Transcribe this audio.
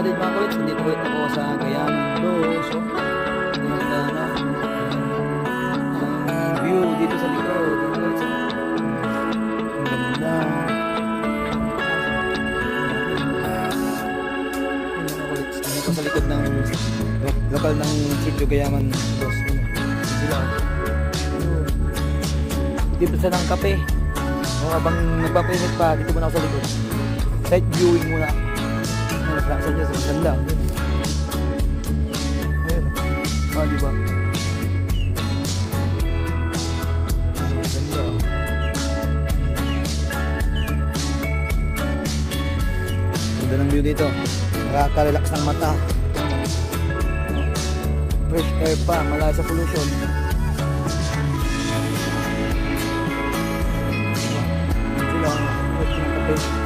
din mga kulit, hindi ulit ako sa Gayaman Dos. So, view dito sa likod. Ang ganda. Ito sa likod ng lokal ng Sitio Gayaman Dos. Sila. Dito sa ng kape. O habang nagpapainit pa, dito muna ako sa likod. Side viewing muna. Nasa dyan sa ganda. Ayun. Diba? Ganda. Ganda ng view dito. Nakaka-relax ng mata. Fresh air pa, malayo sa pollution. Sila, kape.